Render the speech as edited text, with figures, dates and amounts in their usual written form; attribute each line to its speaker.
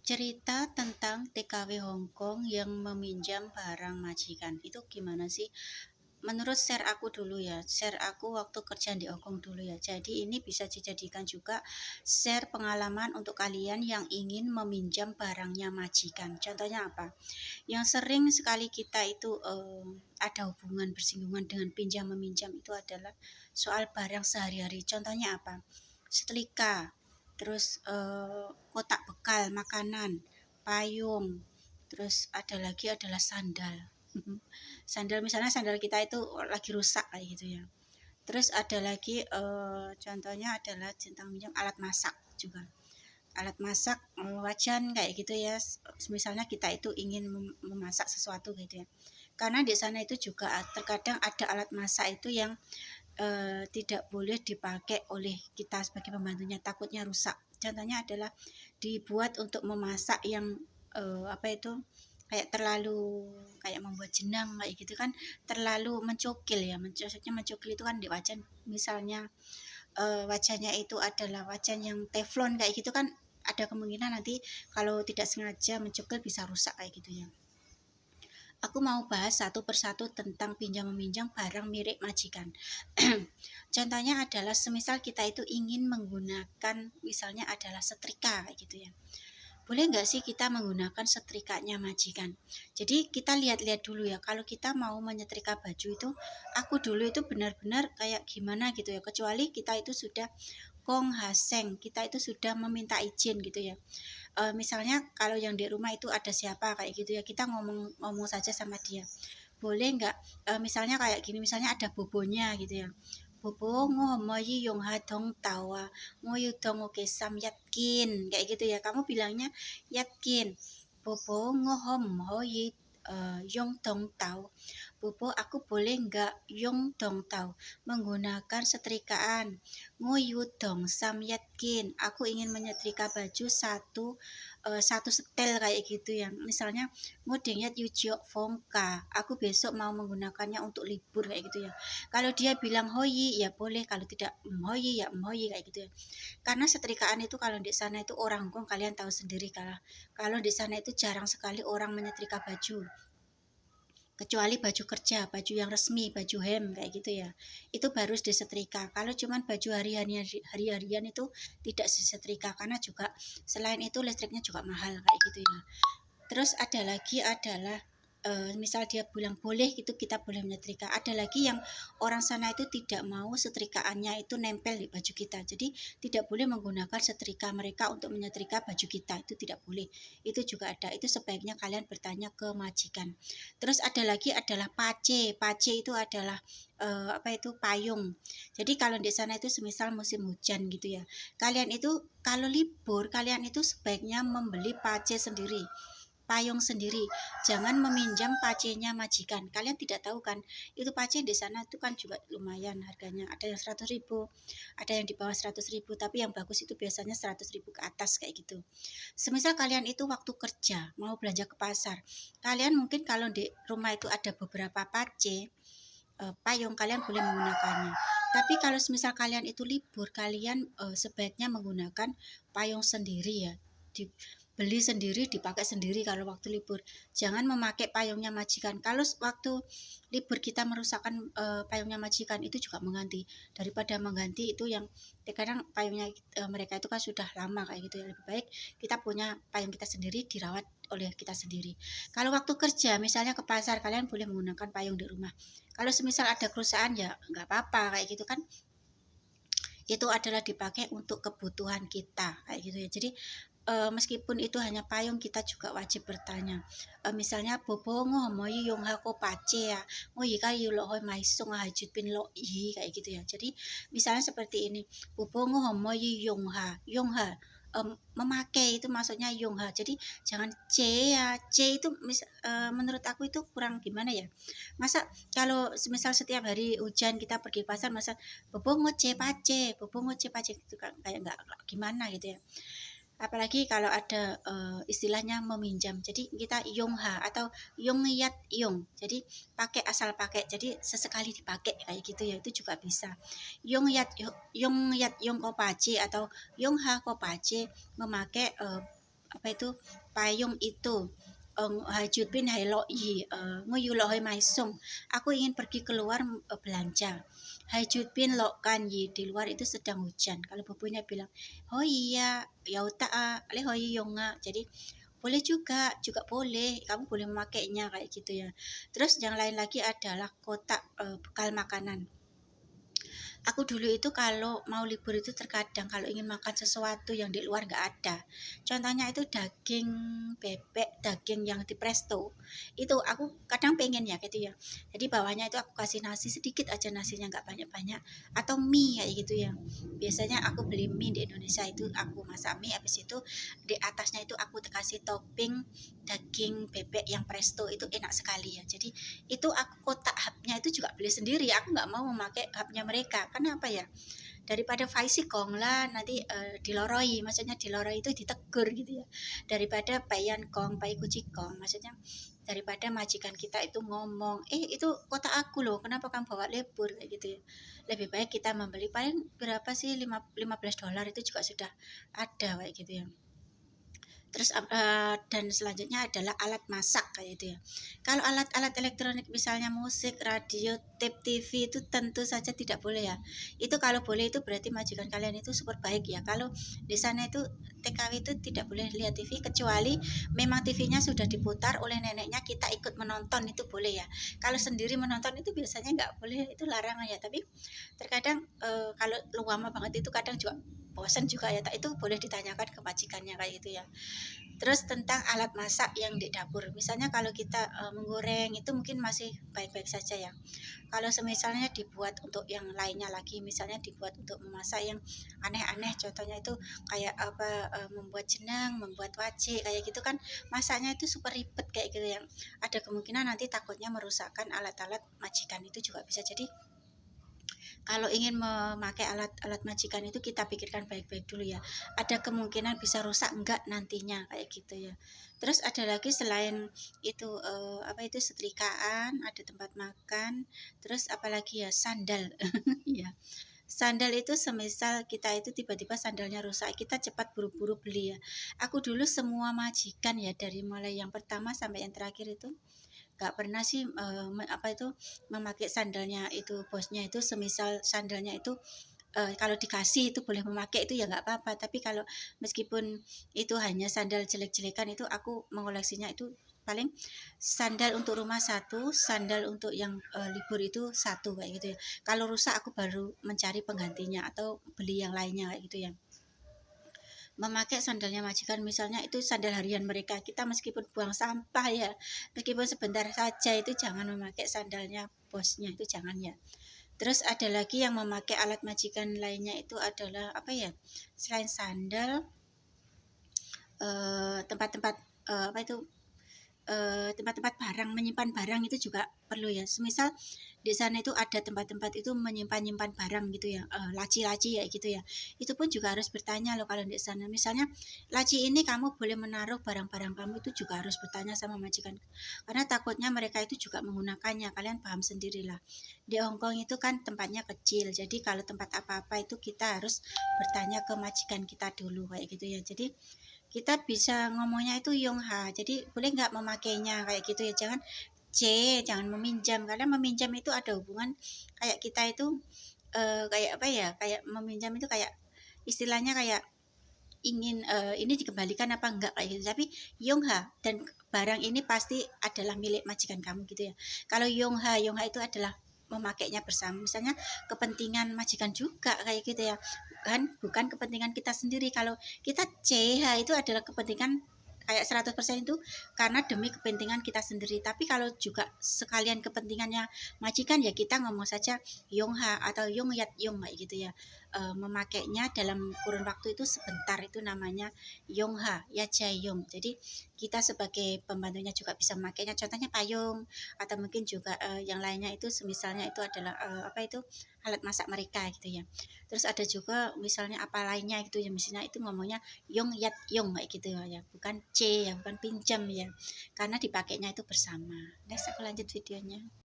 Speaker 1: Cerita tentang TKW Hong Kong yang meminjam barang majikan. Itu gimana sih? Menurut share aku dulu ya, share aku waktu kerja di Hong Kong dulu ya. Jadi ini bisa dijadikan juga share pengalaman untuk kalian yang ingin meminjam barangnya majikan. Contohnya apa? Yang sering sekali kita itu ada hubungan bersinggungan dengan pinjam meminjam itu adalah soal barang sehari-hari. Contohnya apa? Setrika, terus kotak bekal makanan, payung, terus ada lagi adalah sandal. Sandal, misalnya sandal kita itu lagi rusak kayak gitu ya. Terus ada lagi contohnya adalah tentang minjam alat masak juga. Alat masak, wajan kayak gitu ya. Misalnya kita itu ingin memasak sesuatu gitu ya. Karena di sana itu juga terkadang ada alat masak itu yang tidak boleh dipakai oleh kita sebagai pembantunya, takutnya rusak. Contohnya adalah dibuat untuk memasak yang apa itu kayak terlalu kayak membuat jenang kayak gitu kan, terlalu mencokil ya. Maksudnya mencokil itu kan di wajan, misalnya wajannya itu adalah wajan yang teflon kayak gitu kan, ada kemungkinan nanti kalau tidak sengaja mencokil bisa rusak kayak gitu ya. Aku mau bahas satu persatu tentang pinjam meminjam barang milik majikan. Contohnya adalah semisal kita itu ingin menggunakan, misalnya adalah setrika kayak gitu ya. Boleh nggak sih kita menggunakan setrikanya majikan? Jadi kita lihat-lihat dulu ya, kalau kita mau menyetrika baju itu, aku dulu itu benar-benar kayak gimana gitu ya, kecuali kita itu sudah Kong Haseng, kita itu sudah meminta izin gitu ya. Misalnya kalau yang di rumah itu ada siapa kayak gitu ya, kita ngomong saja sama dia, boleh nggak misalnya kayak gini, misalnya ada bobonya gitu ya, bobo ngomoyi yong hadong tawa ngoyu dong oke sam yatkin kayak gitu ya, kamu bilangnya yatkin, bobo ngohom hoyi yong dong tau, bobo aku boleh nggak yong dong tau menggunakan setrikaan, ngoyu dong sam yatkin aku ingin menyetrika baju satu setel kayak gitu ya. Misalnya ngodengnya Yujiok Fongka, aku besok mau menggunakannya untuk libur kayak gitu ya. Kalau dia bilang hoyi ya boleh, kalau tidak hoyi ya hoyi kayak gitu ya. Karena setrikaan itu kalau di sana itu orang Hongkong, kalian tahu sendiri kalau di sana itu jarang sekali orang menyetrika baju, kecuali baju kerja, baju yang resmi, baju hem kayak gitu ya, itu baru disetrika. Kalau cuman baju hari-harian itu tidak disetrika, karena juga selain itu listriknya juga mahal kayak gitu ya. Terus ada lagi adalah misal dia bilang boleh gitu, kita boleh menyetrika. Ada lagi yang orang sana itu tidak mau setrikaannya itu nempel di baju kita, jadi tidak boleh menggunakan setrika mereka untuk menyetrika baju kita, itu tidak boleh. Itu juga ada, itu sebaiknya kalian bertanya ke majikan. Terus ada lagi adalah pace. Pace itu adalah apa itu payung. Jadi kalau di sana itu semisal musim hujan gitu ya, kalian itu kalau libur kalian itu sebaiknya membeli pace sendiri, payung sendiri, jangan meminjam pacenya majikan. Kalian tidak tahu kan, itu pace di sana itu kan juga lumayan harganya, ada yang 100.000, ada yang di bawah 100.000, tapi yang bagus itu biasanya 100.000 ke atas kayak gitu. Semisal kalian itu waktu kerja mau belanja ke pasar, kalian mungkin kalau di rumah itu ada beberapa pace, payung, kalian boleh menggunakannya. Tapi kalau semisal kalian itu libur, kalian sebaiknya menggunakan payung sendiri ya, beli sendiri, dipakai sendiri kalau waktu libur. Jangan memakai payungnya majikan. Kalau waktu libur kita merusakkan payungnya majikan, itu juga mengganti. Daripada mengganti itu yang kadang payungnya mereka itu kan sudah lama kayak gitu ya, lebih baik kita punya payung kita sendiri, dirawat oleh kita sendiri. Kalau waktu kerja misalnya ke pasar, kalian boleh menggunakan payung di rumah. Kalau semisal ada kerusakan ya nggak apa-apa kayak gitu kan, itu adalah dipakai untuk kebutuhan kita kayak gitu ya. Jadi meskipun itu hanya payung, kita juga wajib bertanya. Misalnya bobo ngomoy yong hako pace ya, ngoyi kayu lo hoi maisung hajut pin lo i kayak gitu ya. Jadi misalnya seperti ini, bobo ngomoy yong ha memakai itu maksudnya yong ha. Jadi jangan c ya, c itu menurut aku itu kurang gimana ya. Masa kalau misal setiap hari hujan kita pergi pasar, masa bobo ngoce pace, bobo ngoce pace gitu kan, kayak nggak gimana gitu ya. Apalagi kalau ada istilahnya meminjam, jadi kita yongha atau yongyat yong, jadi pakai asal pakai, jadi sesekali dipakai kayak gitu ya, itu juga bisa. Yongyat yong kopace atau yongha kopace, memakai apa itu, payung itu, hajut bin hailoyi, nguyu lohoi maisung, aku ingin pergi keluar belanja. Hajut bin lokan yi, di luar itu sedang hujan. Kalau bubunya bilang, oh iya, ya uta le hoi yonga. Jadi boleh juga, juga boleh, kamu boleh memakainya kayak gitu ya. Terus yang lain lagi adalah kotak bekal makanan. Aku dulu itu kalau mau libur itu terkadang kalau ingin makan sesuatu yang di luar nggak ada. Contohnya itu daging bebek, daging yang di presto. Itu aku kadang pengen ya gitu ya. Jadi bawahnya itu aku kasih nasi sedikit aja, nasinya nggak banyak-banyak. Atau mie kayak gitu ya. Biasanya aku beli mie di Indonesia itu aku masak mie, habis itu di atasnya itu aku kasih topping daging bebek yang presto, itu enak sekali ya. Jadi itu aku kotak hubnya itu juga beli sendiri, aku nggak mau memakai hubnya mereka. Karena apa ya, daripada faisi kong lah nanti diloroi, maksudnya diloroi itu ditegur gitu ya, daripada bayan kong pai kuci kong, maksudnya daripada majikan kita itu ngomong, itu kotak aku loh, kenapa kamu bawa lebur kayak gitu ya. Lebih baik kita membeli, paling berapa sih, $15 itu juga sudah ada kayak gitu ya. Terus dan selanjutnya adalah alat masak kayak itu ya. Kalau alat-alat elektronik misalnya musik, radio, tape TV itu tentu saja tidak boleh ya. Itu kalau boleh itu berarti majikan kalian itu super baik ya. Kalau di sana itu TKW itu tidak boleh lihat TV, kecuali memang TV-nya sudah diputar oleh neneknya, kita ikut menonton itu boleh ya. Kalau sendiri menonton itu biasanya nggak boleh, itu larangan ya. Tapi terkadang kalau lama banget itu kadang juga bosan juga ya, itu boleh ditanyakan ke majikannya kayak gitu ya. Terus tentang alat masak yang di dapur, misalnya kalau kita menggoreng itu mungkin masih baik-baik saja ya. Kalau semisalnya dibuat untuk yang lainnya lagi, misalnya dibuat untuk memasak yang aneh-aneh, contohnya itu kayak apa, membuat jenang, membuat wajik kayak gitu kan, masaknya itu super ribet kayak gitu yang ada kemungkinan nanti takutnya merusakkan alat-alat majikan, itu juga bisa. Jadi kalau ingin memakai alat-alat majikan itu kita pikirkan baik-baik dulu ya. Ada kemungkinan bisa rusak enggak nantinya kayak gitu ya. Terus ada lagi selain itu apa itu, setrikaan, ada tempat makan, terus apalagi ya, sandal. Ya. Sandal itu semisal kita itu tiba-tiba sandalnya rusak, kita cepat buru-buru beli ya. Aku dulu semua majikan ya, dari mulai yang pertama sampai yang terakhir itu nggak pernah sih apa itu, memakai sandalnya itu bosnya itu, semisal sandalnya itu kalau dikasih itu boleh memakai itu ya nggak apa-apa, tapi kalau meskipun itu hanya sandal jelek-jelekan itu aku mengoleksinya itu paling sandal untuk rumah satu, sandal untuk yang libur itu satu kayak gitu ya. Kalau rusak aku baru mencari penggantinya atau beli yang lainnya kayak gitu ya. Memakai sandalnya majikan misalnya itu sandal harian mereka, kita meskipun buang sampah ya, meskipun sebentar saja, itu jangan memakai sandalnya bosnya, itu jangan ya. Terus ada lagi yang memakai alat majikan lainnya itu adalah apa ya, selain sandal, tempat-tempat apa itu, tempat-tempat barang, menyimpan barang itu juga perlu ya. Semisal di sana itu ada tempat-tempat itu menyimpan-nyimpan barang gitu ya, laci-laci ya gitu ya. Itu pun juga harus bertanya loh kalau di sana. Misalnya laci ini kamu boleh menaruh barang-barang kamu, itu juga harus bertanya sama majikan. Karena takutnya mereka itu juga menggunakannya. Kalian paham sendirilah. Di Hongkong itu kan tempatnya kecil. Jadi kalau tempat apa-apa itu kita harus bertanya ke majikan kita dulu kayak gitu ya. Jadi kita bisa ngomongnya itu Yongha, jadi boleh nggak memakainya kayak gitu ya, jangan C, jangan meminjam, karena meminjam itu ada hubungan kayak kita itu kayak apa ya, kayak meminjam itu kayak istilahnya kayak ingin ini dikembalikan apa enggak kayak gitu. Tapi Yongha, dan barang ini pasti adalah milik majikan kamu gitu ya. Kalau Yongha, Yongha itu adalah memakainya bersama, misalnya kepentingan majikan juga kayak gitu ya, bukan kepentingan kita sendiri. Kalau kita CH itu adalah kepentingan kayak 100% itu karena demi kepentingan kita sendiri. Tapi kalau juga sekalian kepentingannya majikan ya kita ngomong saja Yongha atau Yongyat Yong kayak gitu ya. Memakainya dalam kurun waktu itu sebentar, itu namanya Yongha ya Jayong. Jadi kita sebagai pembantunya juga bisa memakainya, contohnya payung, atau mungkin juga yang lainnya itu semisalnya itu adalah apa itu, alat masak mereka gitu ya. Terus ada juga misalnya apa lainnya gitu ya, misalnya itu ngomongnya Yong Yat Yong kayak gitu ya, bukan C ya, bukan pinjam ya, karena dipakainya itu bersama. Next aku lanjut videonya.